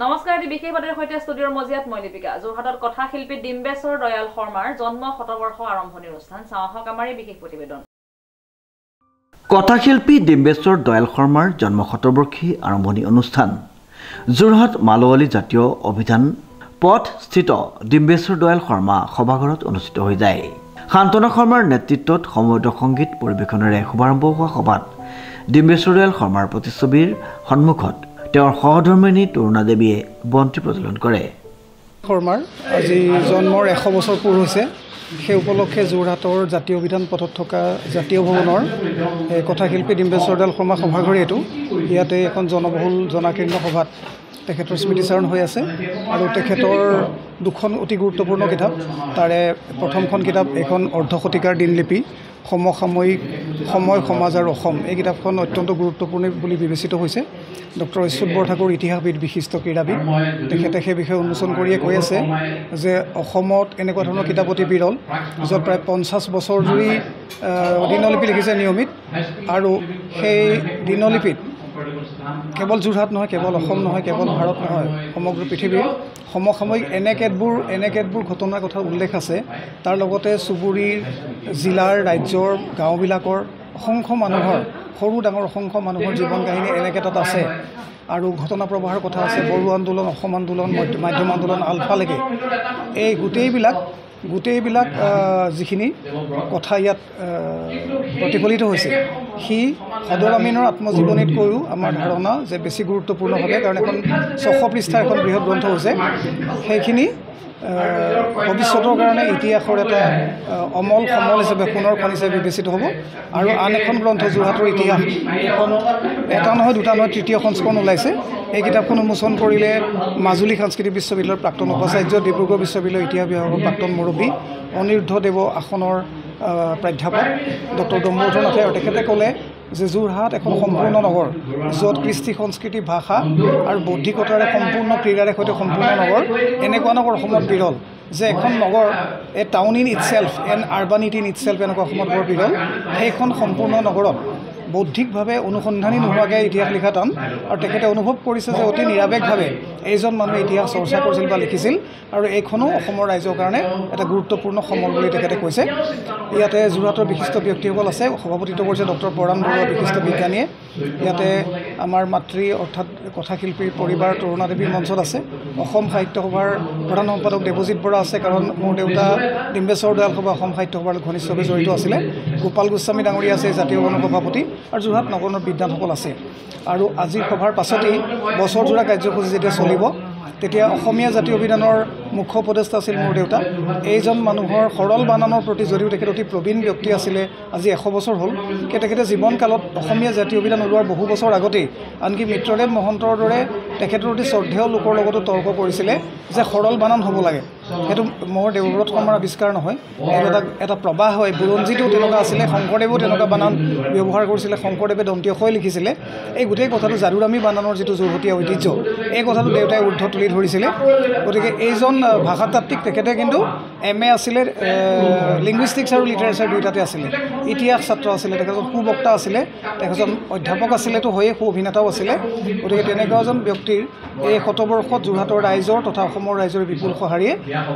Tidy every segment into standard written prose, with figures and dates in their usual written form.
নমস্কাৰ দি বিশেষ বাতৰিৰ সৈতে ষ্টুডিঅ'ৰ মজিয়াত মই লিপিকা যোৰহাটত কথাশিল্পী ডিম্বেশ্বৰ দয়াল শৰ্মাৰ জন্ম শতবৰ্ষ আৰম্ভণি অনুষ্ঠান চাওঁহক আমাৰ বিশেষ প্ৰতিবেদন কথাশিল্পী ডিম্বেশ্বৰ দয়াল শৰ্মাৰ জন্ম শতবৰ্ষী আৰম্ভণি অনুষ্ঠান যোৰহাট মালৱলী জাতীয় অভিধান পথ স্থিত ডিম্বেশ্বৰ দয়াল শৰ্মা সভাঘৰত অনুষ্ঠিত হৈ যায় শান্তনা শৰ্মাৰ নেতৃত্বত সমবেত সংগীত পৰিৱেশনেৰে শুভাৰম্ভ হোৱা সভাত ডিম্বেশ্বৰ দয়াল শৰ্মাৰ প্ৰতিচ্ছবিৰ সন্মুখত তেওঁৰ সহধৰ্মিনী তৰুণা দেৱীয়ে বন্তি প্ৰজ্বলন কৰে শৰ্মাৰ আজি জন্মৰ 100 বছৰ পূৰ হৈছে সেই উপলক্ষে যোৰহাটৰ জাতীয় অভিধান পথত থকা জাতীয় ভৱনৰ কথাশিল্পী ডিম্বেশ্বৰ দয়াল শৰ্মা সভাঘৰ এইটো ইয়াতে এখন জনবহুল জনাকীৰ্ণ সভাত তেখেতৰ স্মৃতিচাৰণ হৈ আছে আৰু তেখেতৰ দুখন অতি গুৰুত্বপূৰ্ণ কিতাপ তাৰে প্ৰথমখন কিতাপ এখন অৰ্ধ শতিকাৰ দিনলিপি সমসাময়িক সময় সমাজ আৰু অসম এই কিতাপখন অত্যন্ত গুৰুত্বপূৰ্ণ বুলি বিবেচিত হৈছে ডক্টৰ অচ্যুত বৰঠাকুৰ ইতিহাসবিদ বিশিষ্ট ক্ৰীড়াবিদ তেখেতে সেই বিষয়ে উন্মোচন কৰিয়ে কৈ আছে যে অসমত এনেকুৱা ধৰণৰ কিতাপ অতি বিৰল য'ত প্ৰায় 50 বছৰ জুৰি দিনলিপি লিখিছে নিয়মিত আৰু সেই দিনলিপিত কেৱল যোৰহাট নহয় কেৱল অসম নহয় কেৱল ভাৰত নহয় সমগ্ৰ পৃথিৱীৰ সমসাময়িক এনে কেতবোৰ ঘটনাৰ কথা উল্লেখ আছে তাৰ লগতে চুবুৰীৰ জিলাৰ ৰাজ্যৰ গাঁওবিলাকৰ অসংখ্য মানুহৰ সৰু ডাঙৰ অসংখ্য মানুহৰ জীৱন কাহিনী এনেকৈ তাত আছে আৰু ঘটনা প্ৰবাহৰ কথা আছে বড়ো আন্দোলন অসম আন্দোলন মাধ্যম আন্দোলন আলফালৈকে এই গোটেইবিলাক যিখিনি কথা ইয়াত প্ৰতিফলিত হৈছে সি সদৰ আমিনৰ আত্মজীৱনীতকৈও আমাৰ ধাৰণা যে বেছি গুৰুত্বপূৰ্ণভাৱে কাৰণ এখন 600 পৃষ্ঠাৰ এখন বৃহৎ গ্ৰন্থ হৈছে সেইখিনি ভৱিষ্যতৰ কাৰণে ইতিহাসৰ এটা অমল সমল হিচাপে সোণৰ খনি হিচাপে বিবেচিত হ'ব আৰু আন এখন গ্ৰন্থ যোৰহাটৰ ইতিহাস এখন এটা নহয় দুটা নহয় তৃতীয় সংস্কৰণ ওলাইছে এই কিতাপখন উন্মোচন কৰিলে মাজুলী সাংস্কৃতিক বিশ্ববিদ্যালয়ৰ প্ৰাক্তন উপাচাৰ্য ডিব্ৰুগড় বিশ্ববিদ্যালয়ৰ ইতিহাস বিভাগৰ প্ৰাক্তন মুৰব্বী অনিৰুদ্ধ দেৱ আসনৰ প্ৰাধ্যাপক ডক্টৰ ডম্বৰুধৰ নাথে আৰু তেখেতে ক'লে যে যোৰহাট এখন সম্পূৰ্ণ নগৰ য'ত কৃষ্টি সংস্কৃতি ভাষা আৰু বৌদ্ধিকতাৰে সম্পূৰ্ণ ক্ৰীড়াৰে সৈতে সম্পূৰ্ণ নগৰ এনেকুৱা নগৰ অসমত বিৰল যে এখন নগৰ a town in itself an urbanity in itself এনেকুৱা অসমত বৰ বিৰল সেইখন সম্পূৰ্ণ নগৰত বৌদ্ধিকভাৱে অনুসন্ধানী নোহোৱাকৈ ইতিহাস লিখা টান আৰু তেখেতে অনুভৱ কৰিছে যে অতি নিৰাবেগভাৱে এইজন মানুহে ইতিহাস চৰ্চা কৰিছিল বা লিখিছিল আৰু এইখনো অসমৰ ৰাইজৰ কাৰণে এটা গুৰুত্বপূৰ্ণ সমল বুলি তেখেতে কৈছে ইয়াতে যোৰহাটৰ বিশিষ্ট ব্যক্তিসকল আছে সভাপতিত্ব কৰিছে ডক্টৰ পৰাণ বৰুৱা বিশিষ্ট বিজ্ঞানীয়ে ইয়াতে আমাৰ মাতৃ অৰ্থাৎ কথাশিল্পীৰ পৰিবাৰ তৰুণা দেৱীৰ মঞ্চত আছে অসম সাহিত্য সভাৰ প্ৰধান সম্পাদক দেৱজিৎ বৰা আছে কাৰণ মোৰ দেউতা ডিম্বেশ্বৰ দয়াল সভা অসম সাহিত্য সভাৰ ঘনিষ্ঠভাৱে জড়িত আছিলে গোপাল গোস্বামী ডাঙৰীয়া আছে জাতীয় গণ সভাপতি আৰু যোৰহাট নগৰৰ বিদ্বানসকল আছে আৰু আজিৰ সভাৰ পাছতেই বছৰজোৰা কাৰ্যসূচী যেতিয়া চলিব তেতিয়া অসমীয়া জাতীয় অভিধানৰ মুখ্য উপদেষ্টা আছিল মোৰ দেউতা এইজন মানুহৰ সৰল বানানৰ প্ৰতি যদিও তেখেত অতি প্ৰবীণ ব্যক্তি আছিলে আজি 100 বছৰ হ'ল তেখেতে জীৱনকালত অসমীয়া জাতীয় অভিধান ওলোৱাৰ বহু বছৰ আগতেই আনকি মিত্ৰদেৱ মহন্তৰ দৰে তেখেতৰ অতি শ্ৰদ্ধেয় লোকৰ লগতো তৰ্ক কৰিছিলে যে সৰল বানান হ'ব লাগে সেইটো মোৰ দেৱব্ৰত শৰ্মাৰ আৱিষ্কাৰ নহয় এইটো এটা প্ৰবাহ হয় বুৰঞ্জীটো তেনেকুৱা আছিলে শংকৰদেৱেও তেনেকুৱা বানান ব্যৱহাৰ কৰিছিলে শংকৰদেৱে দন্তীয় হৈ লিখিছিলে এই গোটেই কথাটো যাদুৰামী বানানৰ যিটো যোৰহতীয়া ঐতিহ্য এই কথাটো দেউতাই ঊৰ্ধ তুলি ধৰিছিলে গতিকে এইজন ভাষাতাত্ত্বিক তেখেতে কিন্তু MA আছিলে লিংগুইষ্টিক্স আৰু লিটাৰেচাৰ দুইটাতে আছিলে ইতিহাস ছাত্ৰ আছিলে তেখেতজন সুবক্তা আছিলে তেখেতজন অধ্যাপক আছিলেতো হয়ে সু অভিনেতাও আছিলে গতিকে তেনেকুৱা এজন ব্যক্তিৰ এই শতবৰ্ষত যোৰহাটৰ ৰাইজৰ তথা অসমৰ ৰাইজৰ বিপুল সঁহাৰিয়ে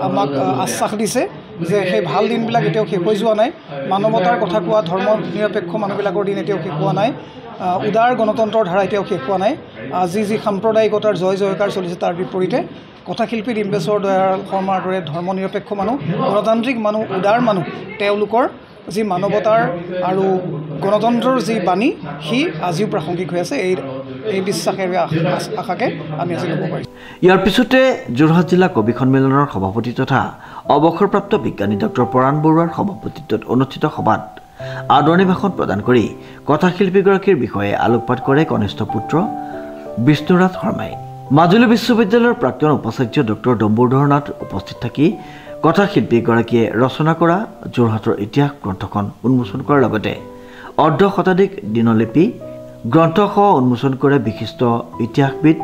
আমাক আশ্বাস দিছে যে সেই ভাল দিনবিলাক এতিয়াও শেষ হৈ যোৱা নাই মানৱতাৰ কথা কোৱা ধৰ্ম নিৰপেক্ষ মানুহবিলাকৰ দিন এতিয়াও শেষ হোৱা নাই উদাৰ গণতন্ত্ৰৰ ধাৰা এতিয়াও শেষ হোৱা নাই আজি যি সাম্প্ৰদায়িকতাৰ জয় জয়কাৰ চলিছে তাৰ বিপৰীতে কথাশিল্পী ডিম্বেশ্বৰ দয়াল শৰ্মাৰ দৰে ধৰ্ম নিৰপেক্ষ মানুহ গণতান্ত্ৰিক মানুহ উদাৰ মানুহ তেওঁলোকৰ যি মানৱতাৰ আৰু গণতন্ত্ৰৰ যি বাণী সি আজিও প্ৰাসংগিক হৈ আছে এই বিশ্বাসেৰে আশাকে আমি আজি ল'ব পাৰিম ইয়াৰ পিছতে যোৰহাট জিলা কবি সন্মিলনৰ সভাপতি তথা অৱসৰপ্ৰাপ্ত বিজ্ঞানী ডক্টৰ পৰাণ বৰুৱাৰ সভাপতিত্বত অনুষ্ঠিত সভাত আদৰণি ভাষণ প্ৰদান কৰি কথাশিল্পীগৰাকীৰ বিষয়ে আলোকপাত কৰে কনিষ্ঠ পুত্ৰ বিষ্ণুৰাজ শৰ্মাই মাজুলী বিশ্ববিদ্যালয়ৰ প্ৰাক্তন উপাচাৰ্য ডক্টৰ ডম্বৰুধৰ নাথ উপস্থিত থাকি কথাশিল্পীগৰাকীয়ে ৰচনা কৰা যোৰহাটৰ ইতিহাস গ্ৰন্থখন উন্মোচন কৰাৰ লগতে অৰ্ধ শতাধিক দিনলিপি গ্ৰন্থসহ উন্মোচন কৰে বিশিষ্ট ইতিহাসবিদ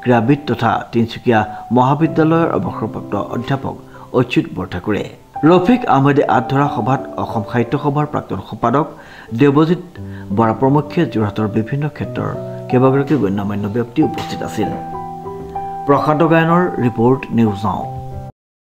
ক্ৰীড়াবিদ তথা তিনিচুকীয়া মহাবিদ্যালয়ৰ অৱসৰপ্ৰাপ্ত অধ্যাপক অচ্যুত বৰঠাকুৰে ৰফিক আহমেদে আধৰা সভাত অসম সাহিত্য সভাৰ প্ৰাক্তন সম্পাদক দেৱজিৎ বৰা প্ৰমুখ্যে যোৰহাটৰ বিভিন্ন ক্ষেত্ৰৰ কেইবাগৰাকী গণ্যমান্য ব্যক্তি উপস্থিত আছিল প্ৰশান্ত গায়নৰ ৰিপৰ্ট নিউজ নাও।